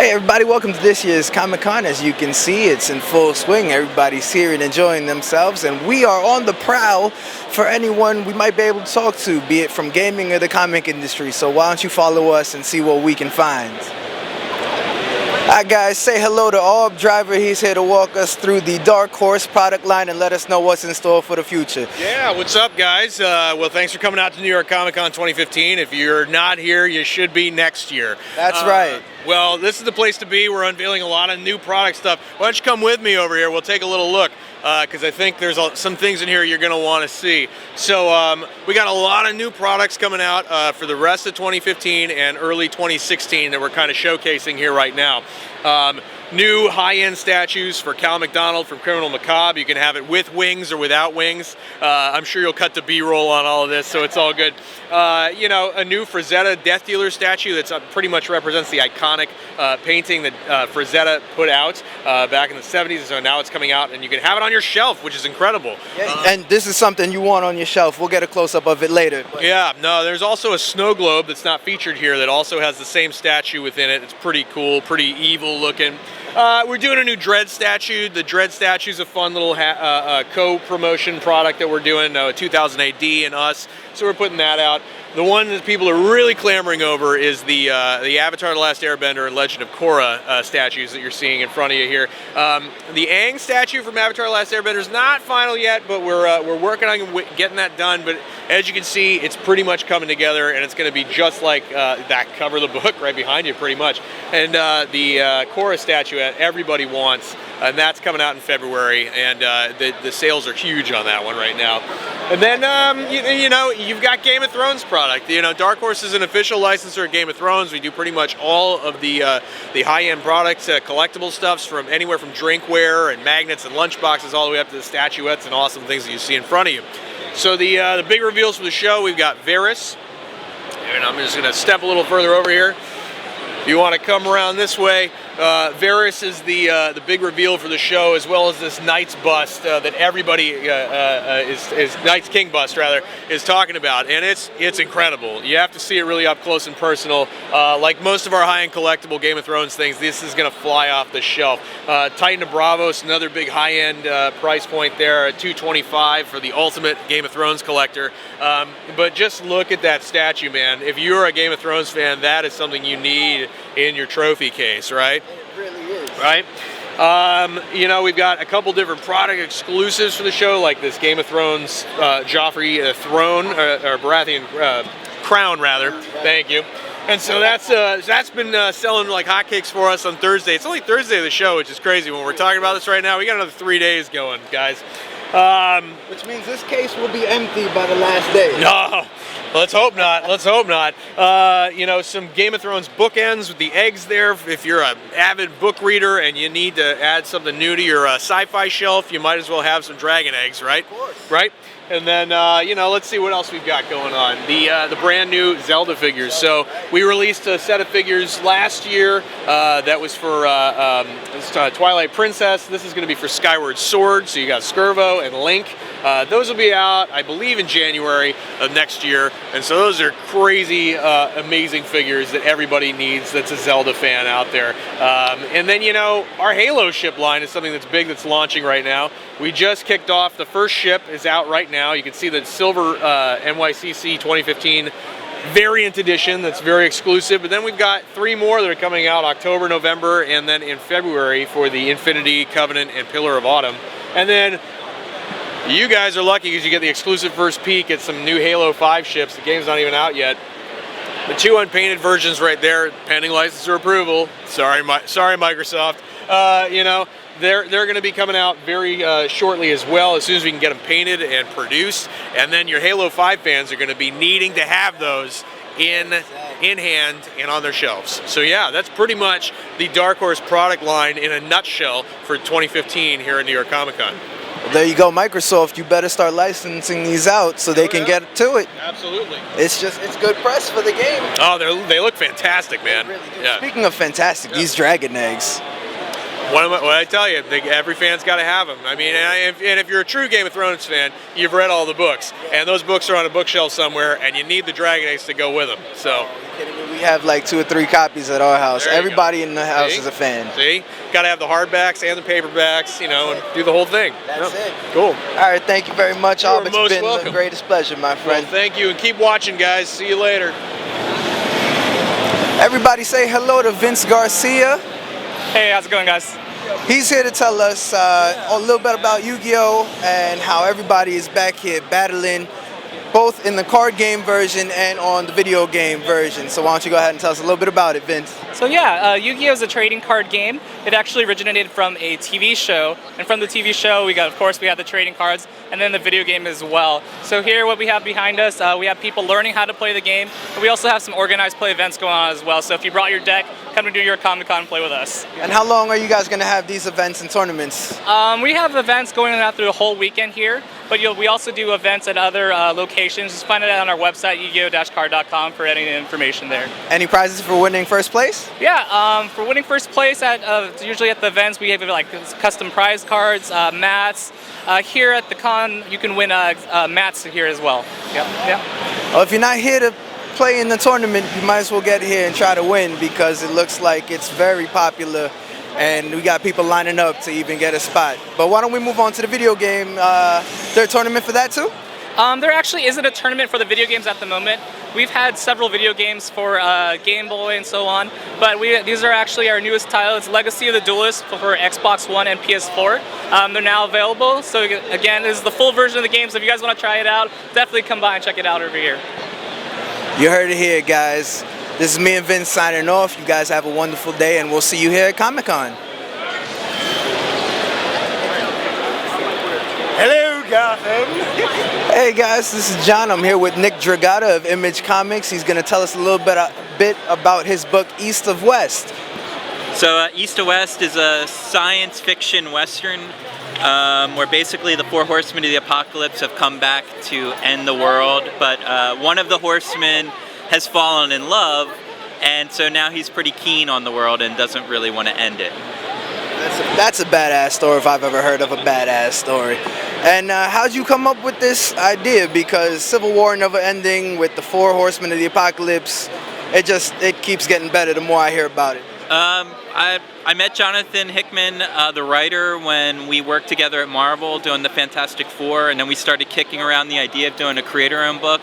Hey everybody, welcome to this year's Comic-Con. As you can see, it's in full swing. Everybody's here and enjoying themselves, and we are on the prowl for anyone we might be able to talk to, be it from gaming or the comic industry. So why don't you follow us and see what we can find. Alright guys, say hello to Orb Driver. He's here to walk us through the Dark Horse product line and let us know what's in store for the future. Yeah, what's up guys? Well, thanks for coming out to New York Comic Con 2015. If you're not here, you should be next year. That's right. Well, this is the place to be. We're unveiling a lot of new product stuff. Why don't you come with me over here? We'll take a little look because I think there's some things in here you're going to want to see. So we got a lot of new products coming out for the rest of 2015 and early 2016 that we're kind of showcasing here right now. New high-end statues for Cal McDonald from Criminal Macabre. You can have it with wings or without wings. I'm sure you'll cut the B-roll on all of this, so it's all good. You know, a new Frazetta Death Dealer statue that's pretty much represents the iconic painting that Frazetta put out back in the 70s. So now it's coming out, and you can have it on your shelf, which is incredible. Yeah, and this is something you want on your shelf. We'll get a close-up of it later. Yeah, no, there's also a snow globe that's not featured here that also has the same statue within it. It's pretty cool, pretty evil looking. We're doing a new Dread statue. The Dread statue is a fun little co-promotion product that we're doing, 2000 AD and us. So we're putting that out. The one that people are really clamoring over is the Avatar: The Last Airbender and Legend of Korra statues that you're seeing in front of you here. The Aang statue from Avatar: The Last Airbender is not final yet, but we're working on getting that done. But as you can see, it's pretty much coming together, and it's going to be just like that cover of the book right behind you, pretty much. And the Korra statue that everybody wants, and that's coming out in February, and the sales are huge on that one right now. And then you know, you've got Game of Thrones product. You know, Dark Horse is an official licensor of Game of Thrones. We do pretty much all of the high-end products, collectible stuffs from anywhere from drinkware and magnets and lunchboxes all the way up to the statuettes and awesome things that you see in front of you. So the big reveals for the show, we've got Varys, and I'm just going to step a little further over here. If you want to come around this way, Varys is the big reveal for the show, as well as this Knight's bust that everybody is Knight's King bust rather is talking about, and it's incredible. You have to see it really up close and personal. Like most of our high-end collectible Game of Thrones things, this is going to fly off the shelf. Titan of Braavos, another big high-end price point there at $225 for the ultimate Game of Thrones collector. But just look at that statue, man. If you're a Game of Thrones fan, that is something you need in your trophy case, right? It really is. Right? You know, we've got a couple different product exclusives for the show, like this Game of Thrones Joffrey throne, or Baratheon crown, rather. Thank you. And so that's been selling like hotcakes for us on Thursday. It's only Thursday of the show, which is crazy. When we're talking about this right now, we got another 3 days going, guys. Which means this case will be empty by the last day. No, let's hope not. Let's hope not. You know, some Game of Thrones bookends with the eggs there. If you're an avid book reader and you need to add something new to your sci-fi shelf, you might as well have some dragon eggs, right? Of course. Right? And then, you know, let's see what else we've got going on. The brand new Zelda figures. So we released a set of figures last year that was for Twilight Princess. This is going to be for Skyward Sword. So you got Skirvo and Link. Those will be out, I believe, in January of next year. And so those are crazy, amazing figures that everybody needs that's a Zelda fan out there. And then, you know, our Halo ship line is something that's big that's launching right now. We just kicked off. The first ship is out right now. You can see the silver NYCC 2015 variant edition that's very exclusive. But then we've got 3 more that are coming out October, November, and then in February for the Infinity, Covenant, and Pillar of Autumn. And then you guys are lucky because you get the exclusive first peek at some new Halo 5 ships. The game's not even out yet. The 2 unpainted versions right there, pending licensor approval. Sorry, Microsoft. You know, they're going to be coming out very shortly as well, as soon as we can get them painted and produced. And then your Halo 5 fans are going to be needing to have those in hand and on their shelves. So yeah, that's pretty much the Dark Horse product line in a nutshell for 2015 here at New York Comic Con. Well, there you go, Microsoft. You better start licensing these out so they can get to it. Absolutely. It's good press for the game. Oh, they look fantastic, man. They really do. Yeah. Speaking of fantastic, these dragon eggs. What I tell you, every fan's got to have them. I mean, and if you're a true Game of Thrones fan, you've read all the books, and those books are on a bookshelf somewhere, and you need the dragon eggs to go with them. So. Are you kidding me? We have like 2 or 3 copies at our house. There you Everybody go. in the house See? is a fan. See? Got to have the hardbacks and the paperbacks, you know, and do the whole thing. That's Yep. it. Cool. All right, thank you very much, You are Alb. It's most been welcome. the greatest pleasure, my Well, friend. thank you, and keep watching, guys. See you later. Everybody say hello to Vince Garcia. Hey, how's it going, guys? He's here to tell us a little bit about Yu-Gi-Oh! And how everybody is back here battling, both in the card game version and on the video game version. So why don't you go ahead and tell us a little bit about it, Vince? So yeah, Yu-Gi-Oh! Is a trading card game. It actually originated from a TV show, and from the TV show, of course, we have the trading cards, and then the video game as well. So here, what we have behind us, we have people learning how to play the game, but we also have some organized play events going on as well. So if you brought your deck, come and do your Comic-Con and play with us. And how long are you guys going to have these events and tournaments? We have events going on through the whole weekend here, but we also do events at other locations. Just find it out on our website, yugioh-card.com, for any information there. Any prizes for winning first place? Yeah, for winning first place at usually at the events, we have like custom prize cards, mats. Here at the con, you can win mats here as well. Yeah. Well, if you're not here to play in the tournament, you might as well get here and try to win, because it looks like it's very popular and we got people lining up to even get a spot. But why don't we move on to the video game? There a tournament for that too? There actually isn't a tournament for the video games at the moment. We've had several video games for Game Boy and so on, but these are actually our newest title. It's Legacy of the Duelist for Xbox One and PS4. They're now available. So again, this is the full version of the game, so if you guys want to try it out, definitely come by and check it out over here. You heard it here, guys. This is me and Vince signing off. You guys have a wonderful day, and we'll see you here at Comic-Con. Hello, Gavin. Hey guys, this is John. I'm here with Nick Dragotta of Image Comics. He's going to tell us a little bit about his book, East of West. So East to West is a science fiction western where basically the 4 horsemen of the apocalypse have come back to end the world, but one of the horsemen has fallen in love, and so now he's pretty keen on the world and doesn't really want to end it. That's a badass story if I've ever heard of a badass story. And how'd you come up with this idea? Because Civil War never ending with the 4 horsemen of the apocalypse, it keeps getting better the more I hear about it. I met Jonathan Hickman, the writer, when we worked together at Marvel doing the Fantastic Four, and then we started kicking around the idea of doing a creator-owned book.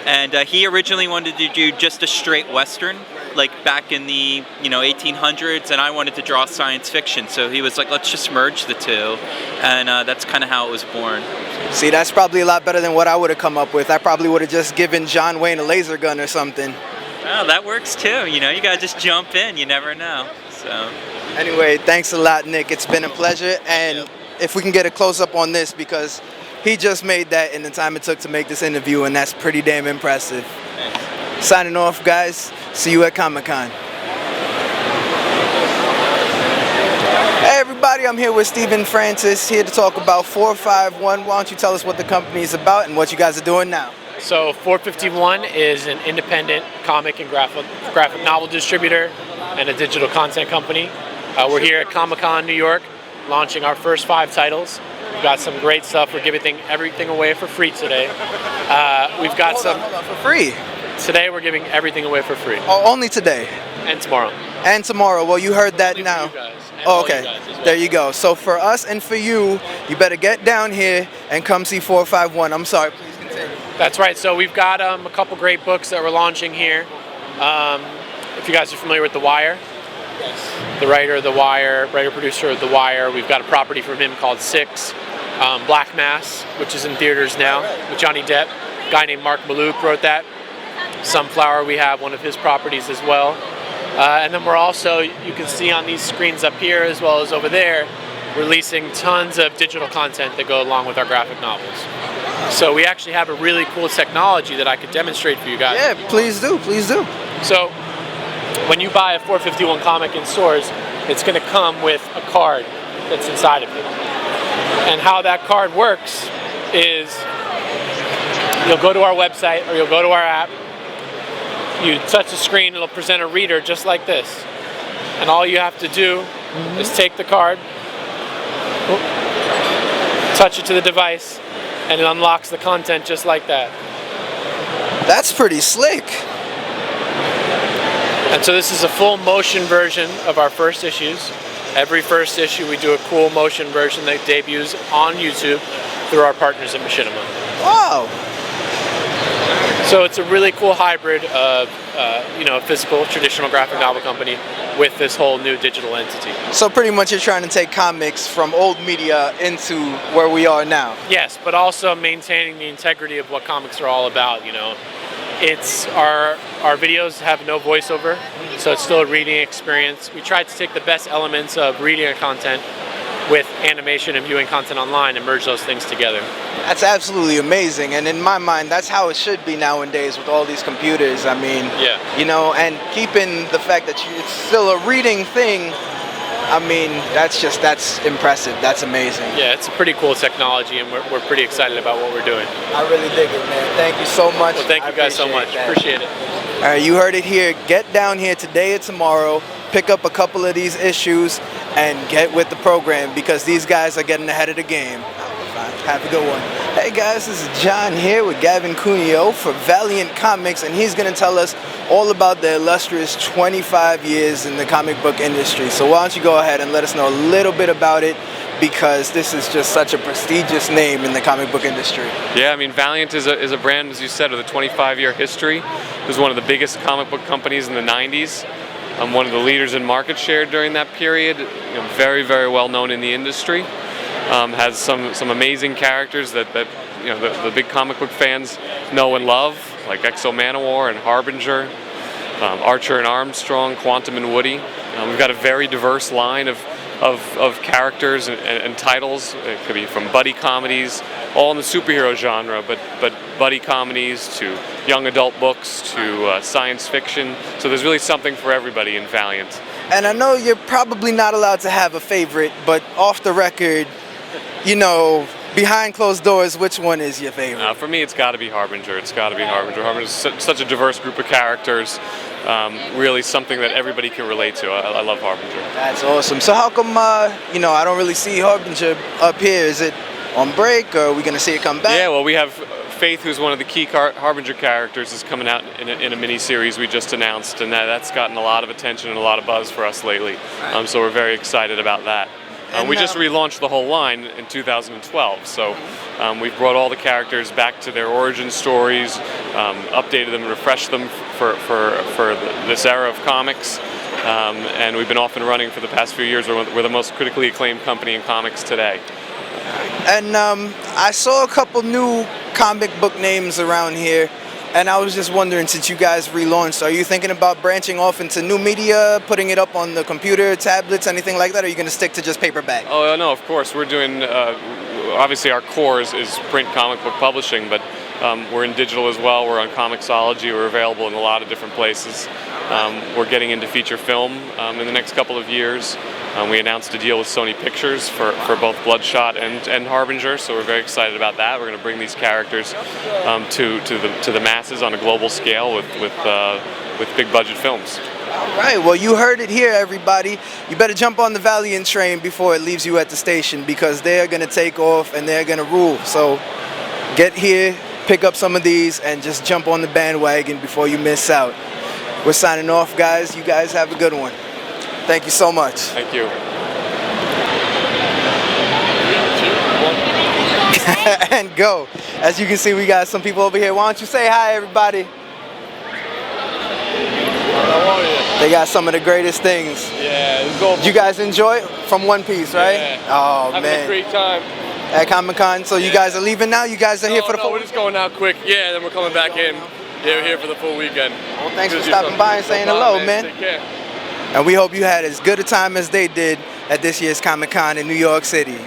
And he originally wanted to do just a straight Western, like back in the 1800s, and I wanted to draw science fiction. So he was like, let's just merge the two, and that's kind of how it was born. See, that's probably a lot better than what I would have come up with. I probably would have just given John Wayne a laser gun or something. Oh, that works too. You gotta just jump in. You never know. So. Anyway, thanks a lot, Nick. It's been a pleasure, and if we can get a close-up on this, because he just made that in the time it took to make this interview, and that's pretty damn impressive. Thanks. Signing off, guys. See you at Comic-Con. Hey, everybody. I'm here with Stephen Francis, here to talk about 451. Why don't you tell us what the company is about and what you guys are doing now? So 451 is an independent comic and graphic novel distributor and a digital content company. We're here at Comic-Con New York, launching our first 5 titles. We've got some great stuff. We're giving everything away for free today. We've got Hold on, for free? Today we're giving everything away for free. Oh, only today? And tomorrow. And tomorrow. Well, you heard that Only now. for you guys, and Oh, all okay. you guys as well. There you go. So for us and for you, you better get down here and come see 451. I'm sorry. Please continue. That's right. So we've got a couple great books that we're launching here. If you guys are familiar with The Wire, the writer of The Wire, writer-producer of The Wire, we've got a property from him called Six. Black Mass, which is in theaters now with Johnny Depp. A guy named Mark Maluk wrote that. Sunflower, we have one of his properties as well. And then we're also, you can see on these screens up here as well as over there, releasing tons of digital content that go along with our graphic novels. So we actually have a really cool technology that I could demonstrate for you guys. Yeah, please do, please do. So when you buy a 451 comic in stores, it's going to come with a card that's inside of it. And how that card works is you'll go to our website or you'll go to our app, you touch the screen, it'll present a reader just like this. And all you have to do is take the card, touch it to the device, and it unlocks the content just like that. That's pretty slick. And so this is a full motion version of our first issues. Every first issue we do a cool motion version that debuts on YouTube through our partners at Machinima. Wow. So it's a really cool hybrid of a physical traditional graphic novel company with this whole new digital entity. So pretty much you're trying to take comics from old media into where we are now. Yes, but also maintaining the integrity of what comics are all about, It's our videos have no voiceover, so it's still a reading experience. We tried to take the best elements of reading a content with animation and viewing content online and merge those things together. That's absolutely amazing, and in my mind, that's how it should be nowadays with all these computers. I mean, and keeping the fact that it's still a reading thing, I mean, that's impressive. That's amazing. Yeah, it's a pretty cool technology, and we're pretty excited about what we're doing. I really dig it, man. Thank you so much. Well, thank you guys so much. Appreciate it. All right, you heard it here. Get down here today or tomorrow, pick up a couple of these issues, and get with the program because these guys are getting ahead of the game. Have a good one. Hey guys, this is John here with Gavin Cuneo for Valiant Comics, and he's going to tell us all about the illustrious 25 years in the comic book industry. So why don't you go ahead and let us know a little bit about it, because this is just such a prestigious name in the comic book industry. Yeah, I mean, Valiant is a brand, as you said, with a 25-year history. It was one of the biggest comic book companies in the 90s. One of the leaders in market share during that period. Very, very well known in the industry. Has some amazing characters that the big comic book fans know and love, like Exo Manowar and Harbinger, Archer and Armstrong, Quantum and Woody. We've got a very diverse line of characters and titles. It could be from buddy comedies, all in the superhero genre, but buddy comedies to young adult books to science fiction. So there's really something for everybody in Valiant. And I know you're probably not allowed to have a favorite, but off the record, behind closed doors, which one is your favorite? For me, it's got to be Harbinger. It's got to be Harbinger. Harbinger is such a diverse group of characters. Really something that everybody can relate to. I love Harbinger. That's awesome. So how come, I don't really see Harbinger up here? Is it on break, or are we going to see it come back? Yeah, well, we have Faith, who's one of the key Harbinger characters, is coming out in a mini-series we just announced, and that's gotten a lot of attention and a lot of buzz for us lately. So we're very excited about that. We just relaunched the whole line in 2012, so we've brought all the characters back to their origin stories, updated them, refreshed them for this era of comics, and we've been off and running for the past few years. We're the most critically acclaimed company in comics today. And I saw a couple new comic book names around here, and I was just wondering, since you guys relaunched, are you thinking about branching off into new media, putting it up on the computer, tablets, anything like that, or are you going to stick to just paperback? Oh, no, of course. We're doing, obviously our core is print comic book publishing, but we're in digital as well. We're on Comixology. We're available in a lot of different places. We're getting into feature film in the next couple of years. We announced a deal with Sony Pictures for both Bloodshot and Harbinger, so we're very excited about that. We're going to bring these characters to the masses on a global scale with big budget films. All right, well, you heard it here, everybody. You better jump on the Valiant train before it leaves you at the station, because they're going to take off and they're going to rule. So get here, pick up some of these, and just jump on the bandwagon before you miss out. We're signing off, guys. You guys have a good one. Thank you so much. Thank you. And go. As you can see, we got some people over here. Why don't you say hi, everybody? They got some of the greatest things. Yeah, it's all. Did you guys enjoy it? From One Piece, right? Yeah. Oh, Having man. a great time. At Comic-Con, so you guys are leaving now? You guys are here for the full we're just going out quick. Yeah, then we're coming back in. Yeah, we're here for the full weekend. Well, thanks for stopping by and saying hello, man. Take care. And we hope you had as good a time as they did at this year's Comic-Con in New York City.